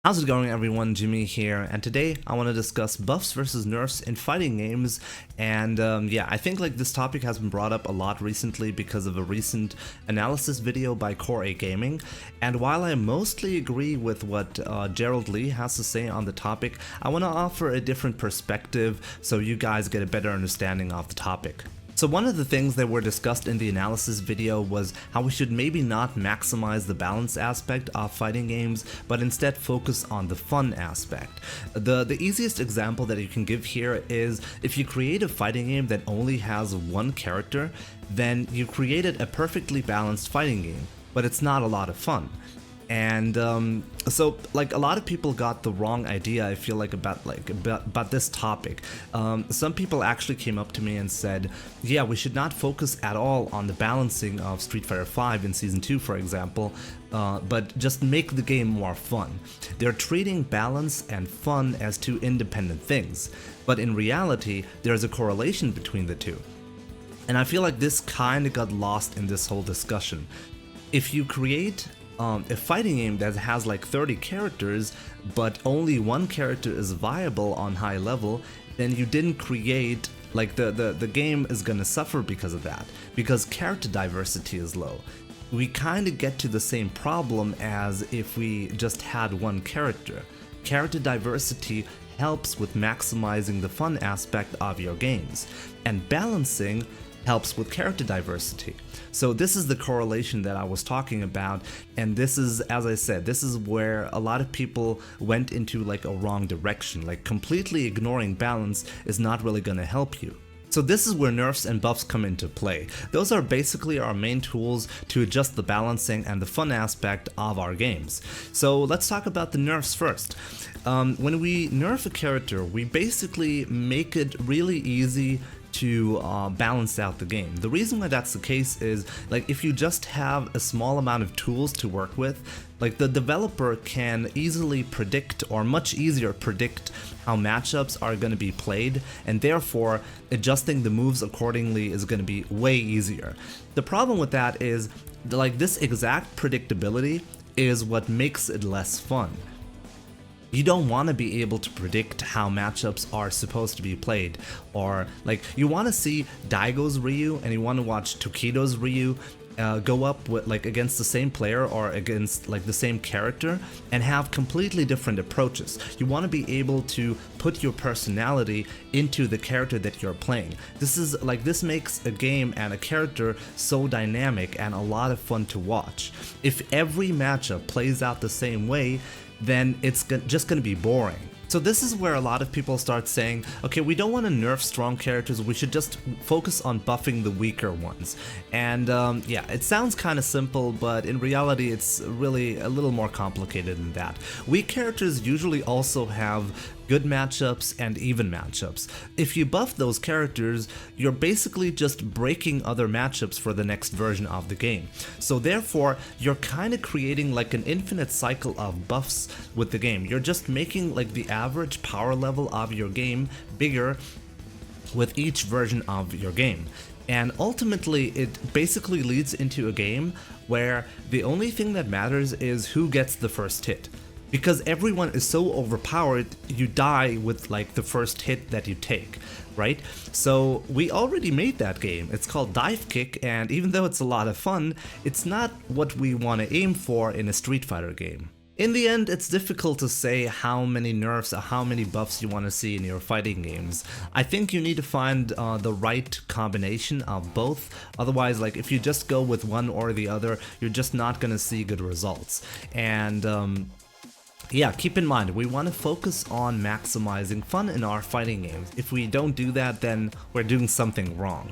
How's it going, everyone? Jimmy here, and today I want to discuss buffs versus nerfs in fighting games. And yeah, I think this topic has been brought up a lot recently because of a recent analysis video by Core A Gaming. And while I mostly agree with what Gerald Lee has to say on the topic, I want to offer a different perspective so you guys get a better understanding of the topic. So one of the things that were discussed in the analysis video was how we should maybe not maximize the balance aspect of fighting games, but instead focus on the fun aspect. The easiest example that you can give here is if you create a fighting game that only has one character, then you created a perfectly balanced fighting game, but it's not a lot of fun. And so a lot of people got the wrong idea, I feel about this topic. Some people actually came up to me and said, yeah, we should not focus at all on the balancing of Street Fighter V in Season 2, for example, but just make the game more fun. They're treating balance and fun as two independent things, but in reality, there's a correlation between the two. And I feel like this kind of got lost in this whole discussion. If you create a fighting game that has 30 characters, but only one character is viable on high level, then you didn't create, the game is gonna suffer because of that, because character diversity is low. We kind of get to the same problem as if we just had one character. Character diversity helps with maximizing the fun aspect of your games, and balancing helps with character diversity. So this is the correlation that I was talking about, and this is, as I said, this is where a lot of people went into a wrong direction. Completely ignoring balance is not really gonna help you. So this is where nerfs and buffs come into play. Those are basically our main tools to adjust the balancing and the fun aspect of our games. So let's talk about the nerfs first. When we nerf a character, we basically make it really easy to balance out the game. The reason why that's the case is if you just have a small amount of tools to work with, the developer can easily predict, or much easier predict, how matchups are going to be played, and therefore adjusting the moves accordingly is going to be way easier. The problem with that is this exact predictability is what makes it less fun. You don't want to be able to predict how matchups are supposed to be played, or you want to see Daigo's Ryu and you want to watch Tokido's Ryu go up with against the same player or against the same character and have completely different approaches. You want to be able to put your personality into the character that you're playing. This makes a game and a character so dynamic and a lot of fun to watch. If every matchup plays out the same way, then it's just going to be boring. So this is where a lot of people start saying, okay, we don't want to nerf strong characters, we should just focus on buffing the weaker ones. And yeah, it sounds kind of simple, but in reality it's really a little more complicated than that. Weak characters usually also have good matchups and even matchups. If you buff those characters, you're basically just breaking other matchups for the next version of the game. So therefore, you're kind of creating an infinite cycle of buffs with the game. You're just making the average power level of your game bigger with each version of your game. And ultimately, it basically leads into a game where the only thing that matters is who gets the first hit. Because everyone is so overpowered, you die with the first hit that you take, right? So we already made that game. It's called Dive Kick, and even though it's a lot of fun, it's not what we want to aim for in a Street Fighter game. In the end, it's difficult to say how many nerfs or how many buffs you want to see in your fighting games. I think you need to find the right combination of both. Otherwise, if you just go with one or the other, you're just not going to see good results. And yeah, keep in mind, we want to focus on maximizing fun in our fighting games. If we don't do that, then we're doing something wrong,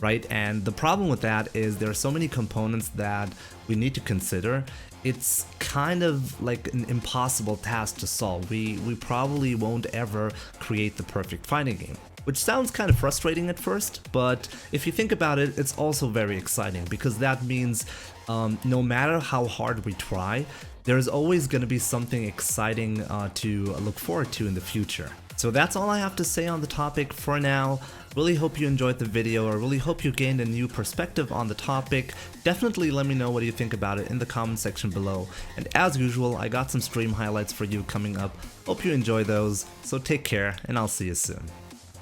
right? And the problem with that is there are so many components that we need to consider. It's kind of an impossible task to solve. We probably won't ever create the perfect fighting game, which sounds kind of frustrating at first, but if you think about it, it's also very exciting, because that means no matter how hard we try, there's always going to be something exciting to look forward to in the future. So that's all I have to say on the topic for now. Really hope you enjoyed the video. I really hope you gained a new perspective on the topic. Definitely let me know what you think about it in the comment section below. And as usual, I got some stream highlights for you coming up. Hope you enjoy those. So take care, and I'll see you soon.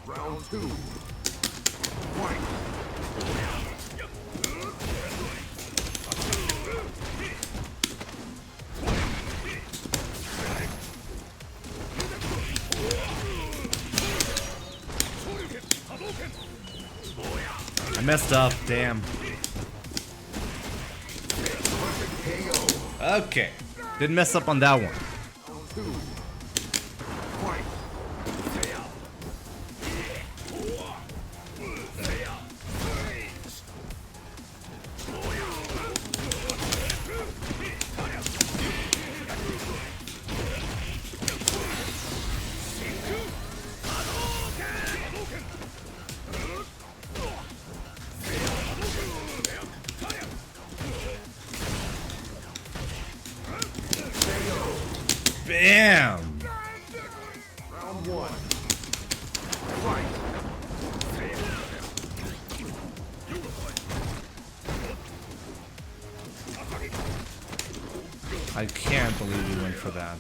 Round 2. Fight. I messed up, damn. Okay, didn't mess up on that one. Bam! Round 1. Fight. I can't believe you went for that.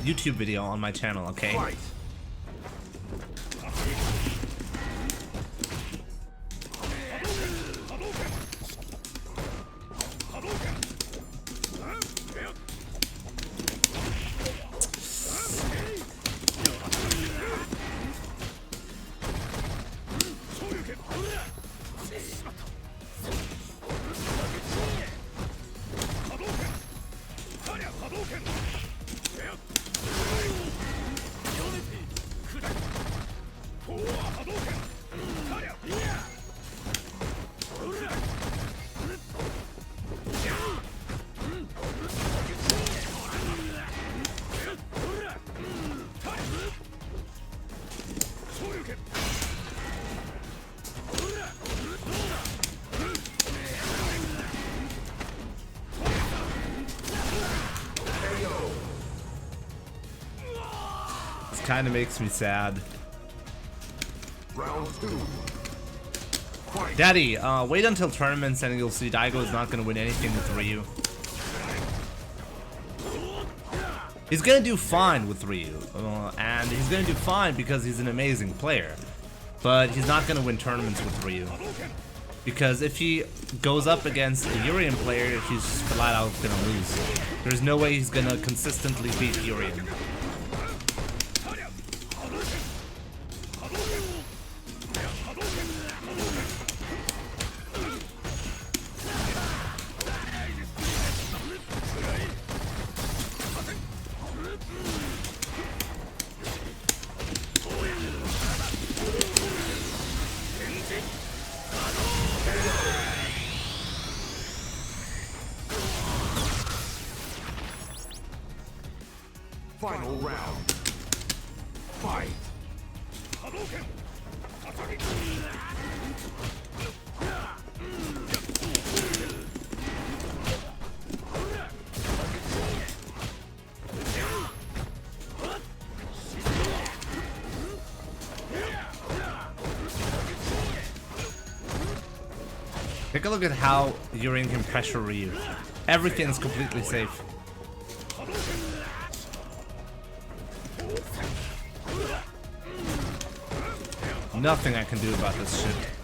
YouTube video on my channel, okay? Fight. Kind of makes me sad. Round 2. Fight. Daddy, wait until tournaments and you'll see Daigo is not gonna win anything with Ryu. He's gonna do fine with Ryu, and he's gonna do fine because he's an amazing player. But he's not gonna win tournaments with Ryu. Because if he goes up against a Urien player, he's just flat out gonna lose. There's no way he's gonna consistently beat Urien. Final round. Fight. Take a look at how Urien can pressure Ryu. Everything's completely safe. Nothing I can do about this shit.